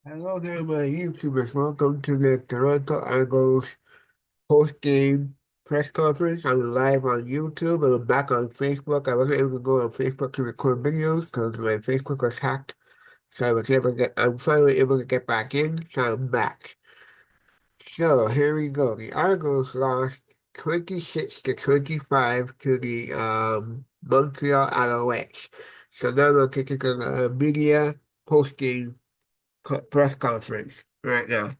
Hello there, my YouTubers. Welcome to the Toronto Argos post-game press conference. I'm live on YouTube. I'm back on Facebook. I wasn't able to go on Facebook to record videos because my Facebook was hacked. So I'm finally able to get back in, so I'm back. So here we go. The Argos lost 26 to 25 to the Montreal Alouettes. So now we're taking a media post-game press conference right now.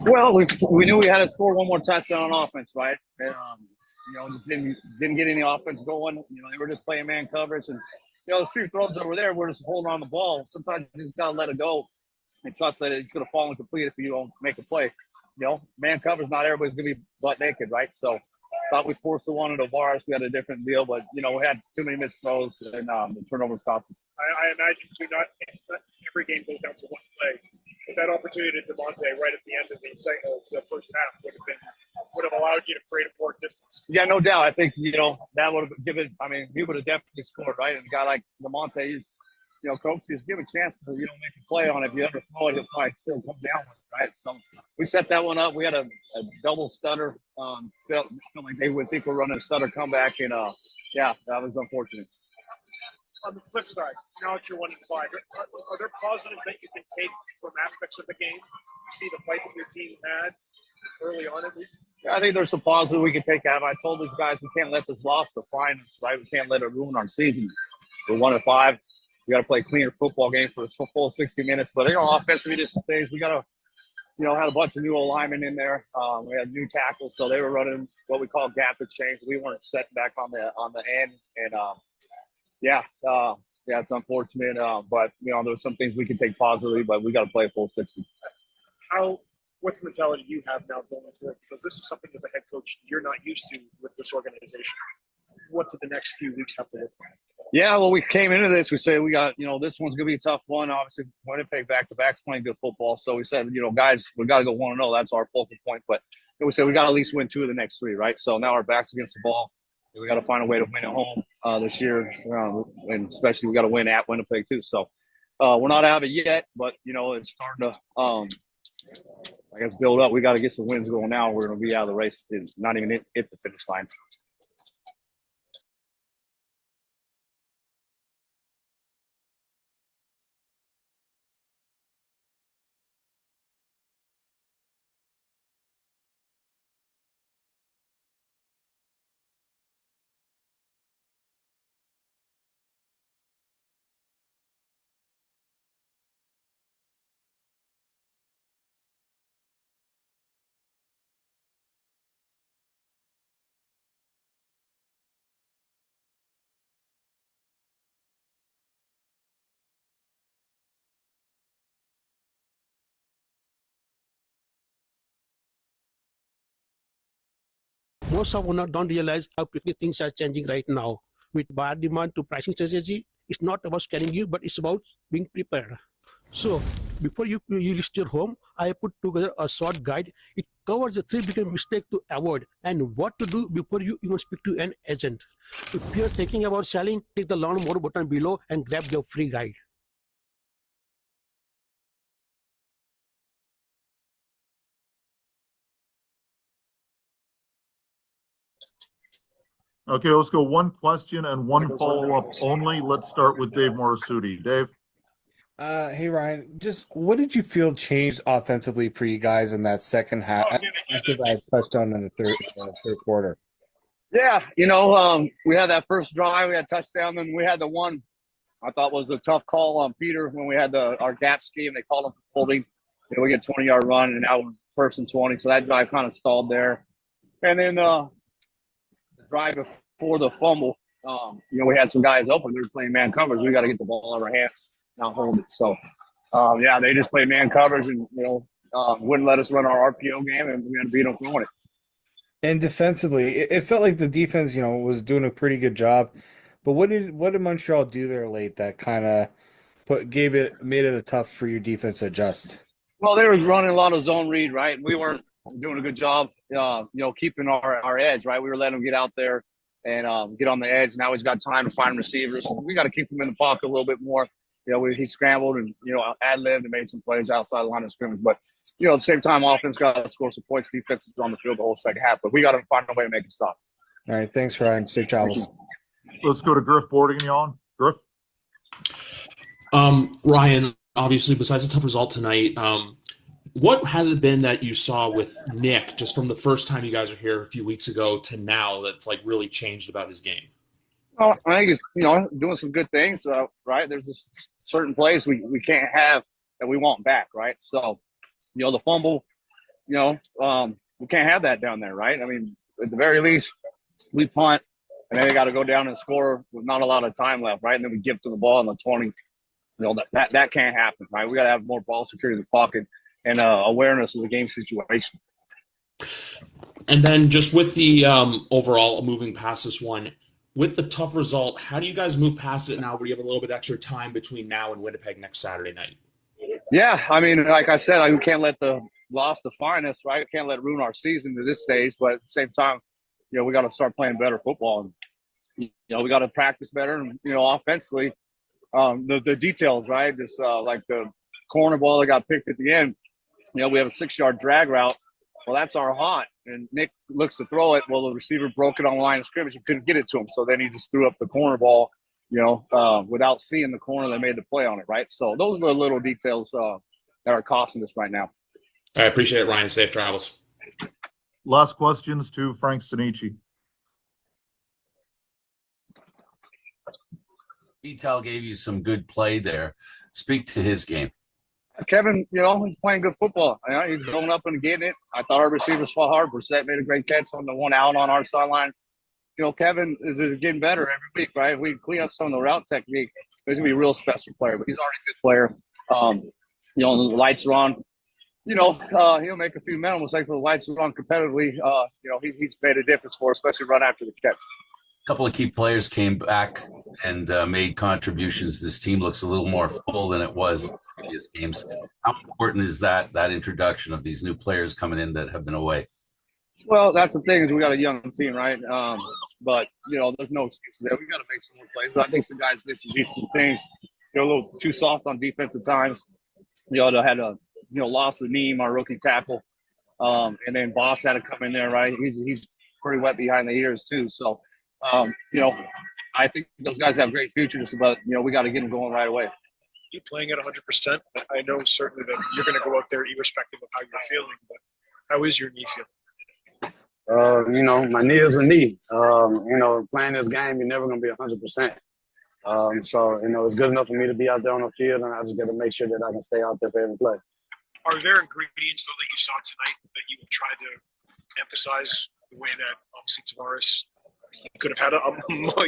Well, we knew we had to score one more touchdown on offense, right? And, just didn't get any offense going. They were just playing man coverage, and the few throws that were there, we're just holding on the ball. Sometimes you just gotta let it go and trust that it's gonna fall incomplete if you don't make a play. Man coverage, not everybody's gonna be butt naked, right? So thought we forced the one into bars. We had a different deal, but we had too many missed throws and the turnovers cost us. I imagine not every game goes down to one play. But that opportunity to Demonte right at the end of the first half would have allowed you to create a more distance. Yeah, no doubt. I think that would have given. I mean, he would have definitely scored, right? And a guy like Demonte, coach, just give a chance to make a play on it. If you ever throw it, he'll probably still come down with it, right? So we set that one up. We had a double stutter. Felt like they would think we're running a stutter comeback, and yeah, that was unfortunate. On the flip side, now that you're 1-5, are there positives that you can take from aspects of the game? You see the fight that your team had early on, at least. Yeah, I think there's some positives we can take out. I told these guys we can't let this loss define us, right? We can't let it ruin our season. We're 1-5. We got to play a cleaner football game for the full 60 minutes. But offensively, just things we got to, had a bunch of new alignment in there. We had new tackles, so they were running what we call gap exchange. We weren't set back on the end, and yeah, it's unfortunate. But there's some things we can take positively, but we got to play a full 60. What's the mentality you have now going forward? Because this is something as a head coach you're not used to with this organization. What do the next few weeks have to look like? Yeah, well, we came into this. We said we got, this one's going to be a tough one. Obviously, Winnipeg back-to-back's playing good football. So we said, guys, we got to go 1-0. That's our focal point. But we said we got to at least win 2 of the next 3, right? So now our back's against the ball. We got to find a way to win at home this year, and especially we got to win at Winnipeg too. So we're not out of it yet, but it's starting to, I guess, build up. We got to get some wins going now. We're going to be out of the race, and not even hit the finish line. Most of owners don't realize how quickly things are changing right now. With buyer demand to pricing strategy, it's not about scaring you, but it's about being prepared. So before you list your home, I put together a short guide. It covers the 3 big mistakes to avoid and what to do before you even speak to an agent. If you're thinking about selling, click the learn more button below and grab your free guide. Okay, let's go one question and one follow-up only. Let's start with Dave Morisuti. Dave? Hey Ryan, just what did you feel changed offensively for you guys in that second half after that touchdown in the third quarter? Yeah, we had that first drive, we had touchdown, then we had the one I thought was a tough call on Peter when we had our gap scheme. They called him for holding. We get 20-yard run, and now we're first and 20. So that drive kind of stalled there. And then the drive before the fumble, we had some guys open. They were playing man coverage. We got to get the ball out of our hands, not hold it. So, they just played man coverage and, wouldn't let us run our RPO game, and we had to beat them throwing it. And defensively, it felt like the defense, was doing a pretty good job. But what did Montreal do there late that kind of made it a tough for your defense to adjust? Well, they were running a lot of zone read, right? We weren't doing a good job, keeping our edge, right? We were letting them get out there and get on the edge. Now he's got time to find receivers. We got to keep him in the pocket a little bit more. He scrambled and, ad-libbed and made some plays outside the line of scrimmage. But, at the same time, offense got to score some points. Defense was on the field the whole second half. But we got to find a way to make it stop. All right. Thanks, Ryan. Safe travels. Let's go to Griff Bordigan. Griff? Ryan, obviously, besides a tough result tonight, what has it been that you saw with Nick just from the first time you guys were here a few weeks ago to now that's like really changed about his game? Well, I think he's, doing some good things, right? There's just certain plays we can't have that we want back, right? So, the fumble, we can't have that down there, right? I mean, at the very least, we punt, and then they got to go down and score with not a lot of time left, right? And then we give to the ball in the 20. That can't happen, right? We got to have more ball security in the pocket and awareness of the game situation. And then just with the overall moving past this one, with the tough result, how do you guys move past it now where you have a little bit extra time between now and Winnipeg next Saturday night? Yeah, I mean, like I said, we can't let the loss define us, right? We can't let it ruin our season to this stage. But at the same time, we got to start playing better football. And, we got to practice better. And, offensively, the details, right? Just like the corner ball that got picked at the end, we have a 6-yard drag route. Well, that's our haunt. And Nick looks to throw it. Well, the receiver broke it on the line of scrimmage and couldn't get it to him. So then he just threw up the corner ball, without seeing the corner that made the play on it, right? So those are the little details that are costing us right now. I appreciate it, Ryan. Safe travels. Last questions to Frank Sinichi. Vital gave you some good play there. Speak to his game. Kevin, he's playing good football. He's going up and getting it. I thought our receivers fought hard. Brissett made a great catch on the one out on our sideline. Kevin is getting better every week, right? If we clean up some of the route technique, he's going to be a real special player. But he's already a good player. The lights are on. He'll make a few mental mistakes, but the lights are on competitively. He's made a difference for us, especially right after the catch. A couple of key players came back and made contributions. This team looks a little more full than it was in previous games. How important is that introduction of these new players coming in that have been away? Well, that's the thing is we got a young team, right? But, there's no excuses there. We got to make some more plays. But I think some guys did some things. A little too soft on defense at times. They had a loss of Neem, our rookie tackle. And then Boss had to come in there, right? He's pretty wet behind the ears too. So, I think those guys have great futures, but, we got to get them going right away. You playing at 100%? I know certainly that you're going to go out there irrespective of how you're feeling, but how is your knee feeling? My knee is a knee. Playing this game, you're never going to be 100%. It's good enough for me to be out there on the field, and I just got to make sure that I can stay out there for every play. Are there ingredients, though, that you saw tonight that you would try to emphasize the way that obviously Tavares could have had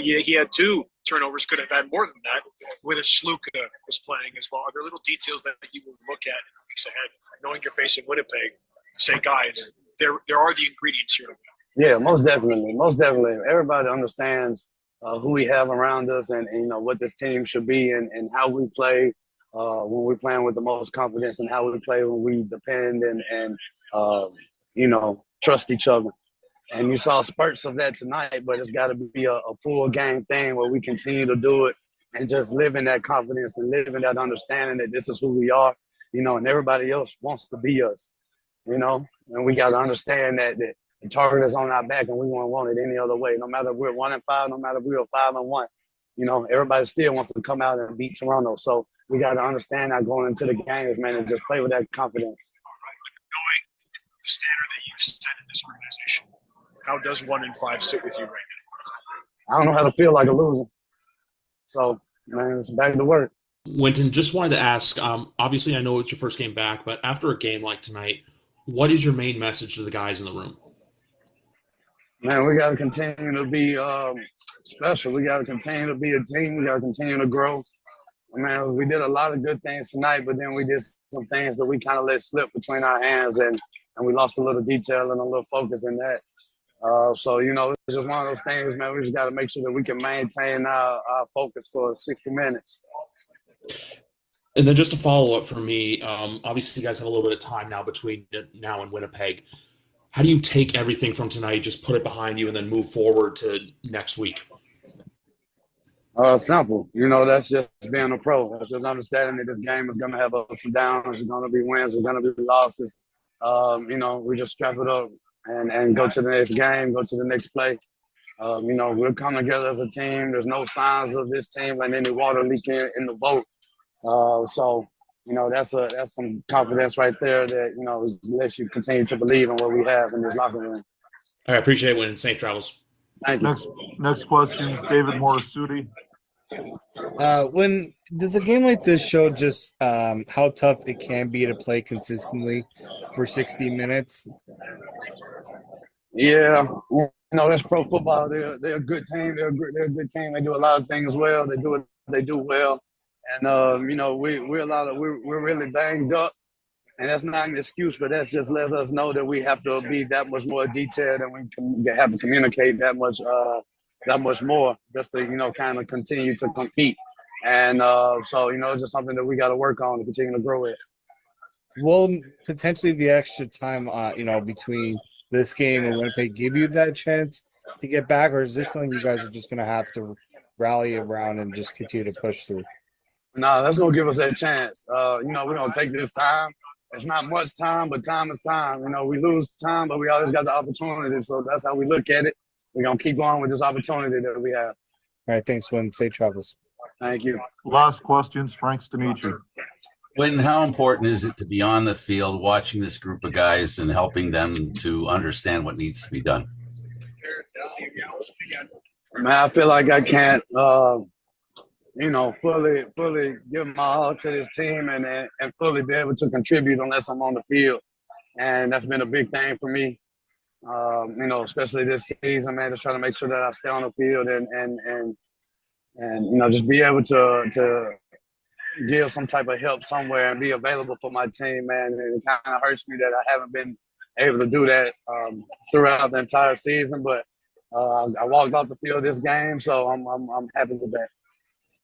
he had 2 turnovers, could have had more than that with a Sluka was playing as well. Are there little details that you will look at in the weeks ahead, knowing you're facing Winnipeg, to say, guys, there are the ingredients here? Yeah, most definitely. Most definitely. Everybody understands who we have around us and what this team should be and how we play when we're playing with the most confidence and how we play when we depend and trust each other. And you saw spurts of that tonight, but it's got to be a full game thing where we continue to do it and just live in that confidence and live in that understanding that this is who we are, and everybody else wants to be us, and we got to understand that the target is on our back and we won't want it any other way. No matter if we're 1-5, no matter if we're 5-1, everybody still wants to come out and beat Toronto. So we got to understand that going into the games, man, and just play with that confidence. Knowing the standard that you set in this organization, how does 1-5 sit with you right now? I don't know how to feel like a loser. So, man, it's back to work. Winton, just wanted to ask, obviously I know it's your first game back, but after a game like tonight, what is your main message to the guys in the room? Man, we got to continue to be special. We got to continue to be a team. We got to continue to grow. Man, we did a lot of good things tonight, but then we did some things that we kind of let slip between our hands, and we lost a little detail and a little focus in that. So, it's just one of those things, man. We just got to make sure that we can maintain our focus for 60 minutes. And then just a follow up for me, obviously you guys have a little bit of time now between now and Winnipeg. How do you take everything from tonight, just put it behind you, and then move forward to next week? Simple. That's just being a pro. That's just understanding that this game is going to have ups and downs. There's going to be wins. There's going to be losses. We just strap it up and go to the next game, go to the next play. We'll come together as a team. There's no signs of this team letting any water leak in the boat. That's some confidence right there that, lets you continue to believe in what we have in this locker room. I appreciate it, Win. Safe travels. Thank you. Next question is David Morisuti. When does a game like this show just how tough it can be to play consistently for 60 minutes? Yeah, that's pro football. They're a good team. They're a good team. They do a lot of things well. They do what they do well. And we're really banged up, and that's not an excuse, but that's just lets us know that we have to be that much more detailed, and we can have to communicate that much more, just to kind of continue to compete. And it's just something that we got to work on to continue to grow it. Will potentially the extra time, between this game and Winnipeg give you that chance to get back, or is this something you guys are just going to have to rally around and just continue to push through? No, that's going to give us that chance. We're going to take this time. It's not much time, but time is time. We lose time, but we always got the opportunity. So that's how we look at it. We're going to keep going with this opportunity that we have. All right, thanks, Win. Safe travels. Thank you. Last questions, Frank Stanichi. When, how important is it to be on the field watching this group of guys and helping them to understand what needs to be done? Man, I feel like I can't, fully give my all to this team and fully be able to contribute unless I'm on the field. And that's been a big thing for me, especially this season, man, just trying to make sure that I stay on the field and just be able to give some type of help somewhere and be available for my team, man. And it kind of hurts me that I haven't been able to do that throughout the entire season, but I walked off the field this game, so I'm happy with that.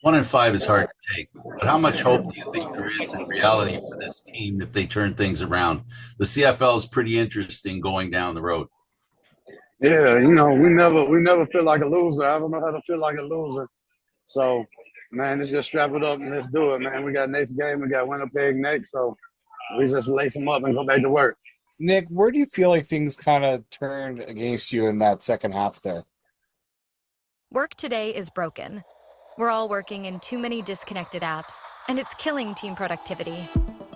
1-5 is hard to take, but how much hope do you think there is in reality for this team if they turn things around? The CFL is pretty interesting going down the road. Yeah, we never feel like a loser. I don't know how to feel like a loser. So, man, let's just strap it up and let's do it, man. We got next game. We got Winnipeg next, so we just lace them up and go back to work. Nick, where do you feel like things kind of turned against you in that second half there? Work today is broken. We're all working in too many disconnected apps, and it's killing team productivity.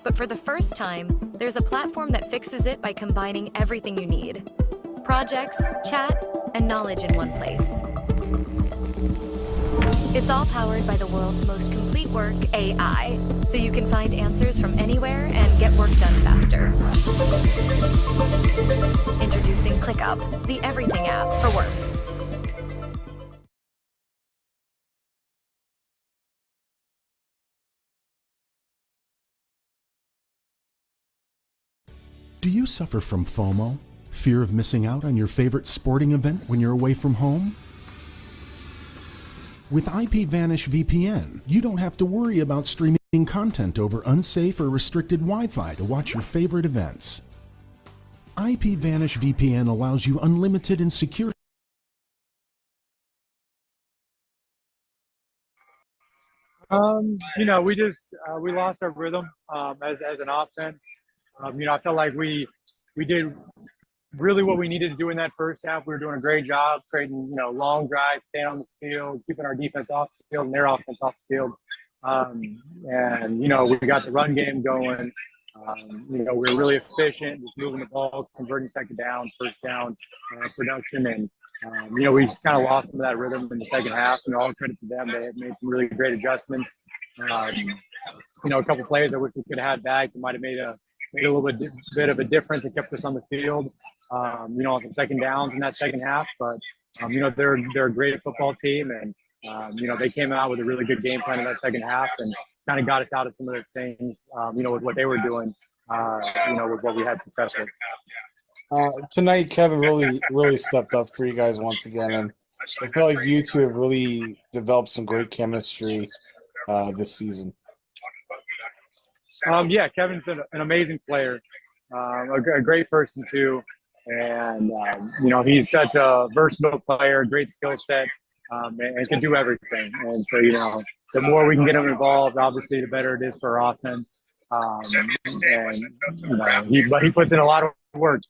But for the first time, there's a platform that fixes it by combining everything you need. Projects, chat, and knowledge in one place. It's all powered by the world's most complete work AI, so you can find answers from anywhere and get work done faster. Introducing ClickUp, the everything app for work. Do you suffer from FOMO? Fear of missing out on your favorite sporting event when you're away from home? With IPVanish VPN, you don't have to worry about streaming content over unsafe or restricted Wi-Fi to watch your favorite events. IPVanish VPN allows you unlimited and secure. We lost our rhythm as an offense. I felt like we did really what we needed to do in that first half. We were doing a great job creating, long drives, staying on the field, keeping our defense off the field and their offense off the field. We got the run game going. We were really efficient, just moving the ball, converting second downs, first down production. And, We just kind of lost some of that rhythm in the second half, and all credit to them. They had made some really great adjustments. A couple plays I wish we could have had back that might have made a little bit of a difference and kept us on the field, on some second downs in that second half. But, they're a great football team, and, they came out with a really good game plan in that second half and kind of got us out of some of the things, with what they were doing, with what we had success with. Tonight, Kevin really stepped up for you guys once again, and I feel like you two have really developed some great chemistry this season. Kevin's an amazing player, a great person too, and he's such a versatile player, great skill set, and can do everything. And so the more we can get him involved, obviously, the better it is for our offense. He puts in a lot of work.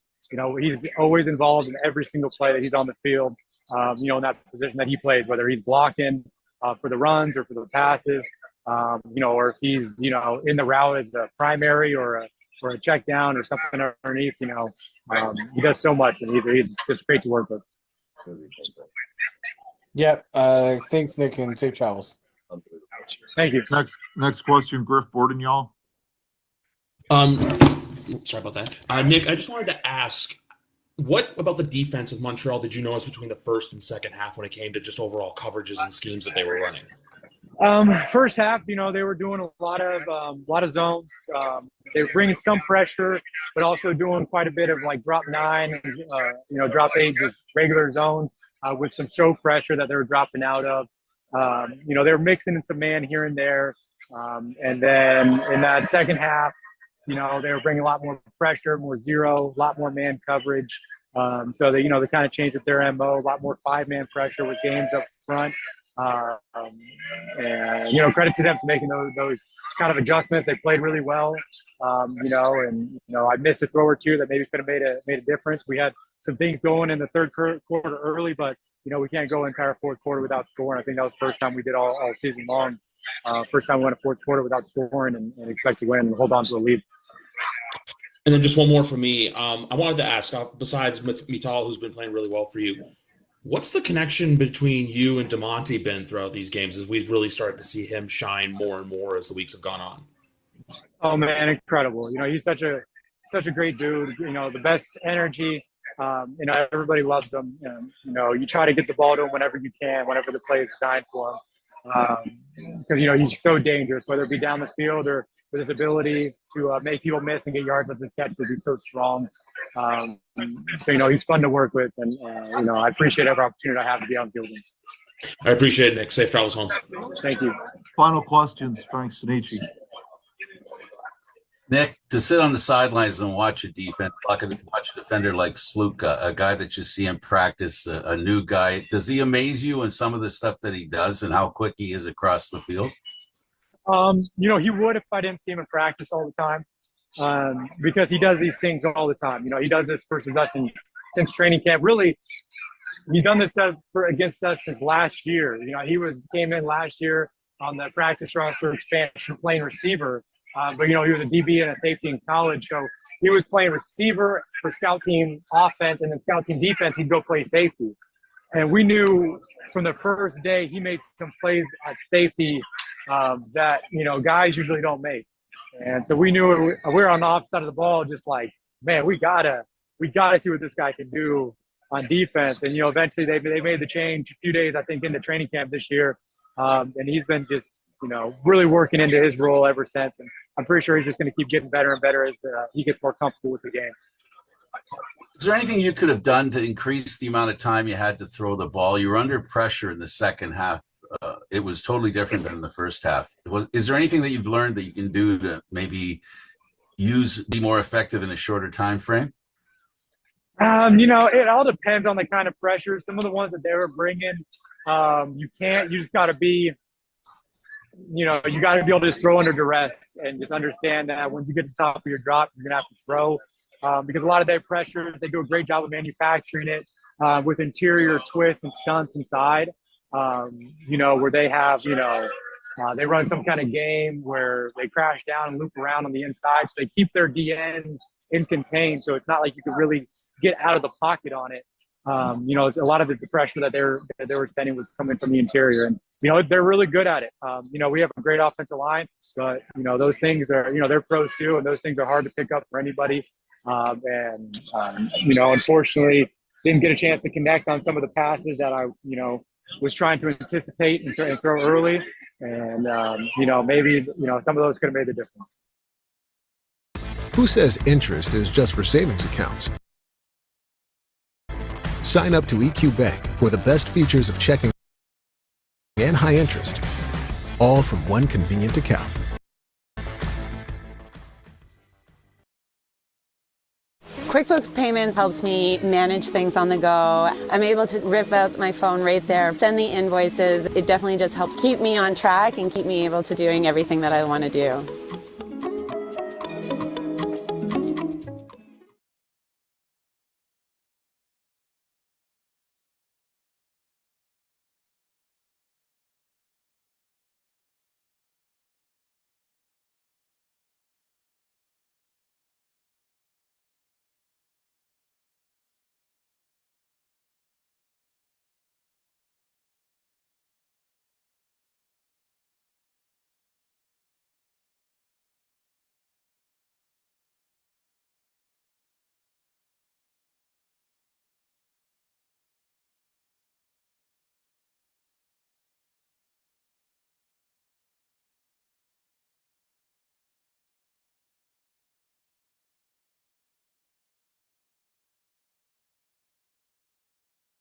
He's always involved in every single play that he's on the field, in that position that he plays, whether he's blocking for the runs or for the passes, or if he's, in the route as a primary or a check down or something underneath, he does so much, and he's just great to work with. Yeah. Thanks, Nick, and safe travels. Thank you. Next question, Griff Borden, y'all. Sorry about that. Nick, I just wanted to ask, what about the defense of Montreal did you notice between the first and second half when it came to just overall coverages and schemes that they were running? First half, they were doing a lot of zones. They were bringing some pressure, but also doing quite a bit of like drop 9, drop 8, just regular zones with some show pressure that they were dropping out of. They were mixing in some man here and there. And then in that second half, they were bringing a lot more pressure, more zero, a lot more man coverage. So they kind of changed their MO, a lot more 5-man pressure with games up front. And credit to them for making those kind of adjustments. They played really well. I missed a throw or two that maybe could have made a difference. We had some things going in the third quarter early, but we can't go entire fourth quarter without scoring. I think that was the first time we did all season long. First time we went a fourth quarter without scoring and expect to win and hold on to a lead. And then just one more for me. I wanted to ask, besides Mital, who's been playing really well for you, what's the connection between you and DeMonte been throughout these games as we've really started to see him shine more and more as the weeks have gone on? Oh, man, incredible. He's such a great dude, the best energy. Everybody loves him. You try to get the ball to him whenever you can, whenever the play is signed for him. Because, he's so dangerous, whether it be down the field or with his ability to make people miss and get yards with his catches. He's so strong. So, he's fun to work with. And, I appreciate every opportunity I have to be on field. I appreciate it, Nick. Safe travels home. Thank you. Final questions, Frank Stanici. Nick, to sit on the sidelines and watch a watch a defender like Sluka, a guy that you see in practice, a new guy, does he amaze you in some of the stuff that he does and how quick he is across the field? He would if I didn't see him in practice all the time, because he does these things all the time. He does this versus us since training camp. Really, he's done this against us since last year. He came in last year on the practice roster expansion playing receiver. But, he was a DB and a safety in college. So he was playing receiver for scout team offense, and then scout team defense, he'd go play safety. And we knew from the first day he made some plays at safety that, guys usually don't make. And so we knew we were on the offside of the ball, just like, man, we gotta see what this guy can do on defense. And, eventually they made the change a few days, I think, into training camp this year. And he's been just, really working into his role ever since. And I'm pretty sure he's just going to keep getting better and better as he gets more comfortable with the game. Is there anything you could have done to increase the amount of time you had to throw the ball? You were under pressure in the second half. It was totally different than the first half. Is there anything that you've learned that you can do to maybe be more effective in a shorter time frame? It all depends on the kind of pressure. Some of the ones that they were bringing, you just got to be, you got to be able to just throw under duress and just understand that when you get to the top of your drop, you're going to have to throw. Because a lot of their pressures, they do a great job of manufacturing it with interior twists and stunts inside, where they have, they run some kind of game where they crash down and loop around on the inside. So they keep their DNs in contained. So it's not like you can really get out of the pocket on it. You know, a lot of the pressure that they were sending was coming from the interior, and you know they're really good at it. You know, we have a great offensive line, but you know those things are, you know, they're pros too, and those things are hard to pick up for anybody. You know, unfortunately, didn't get a chance to connect on some of the passes that I, you know, was trying to anticipate and throw early, and you know, maybe you know some of those could have made the difference. Who says interest is just for savings accounts? Sign up to EQ Bank for the best features of checking and high interest, all from one convenient account. QuickBooks Payments helps me manage things on the go. I'm able to rip out my phone right there, send the invoices. It definitely just helps keep me on track and keep me able to doing everything that I want to do.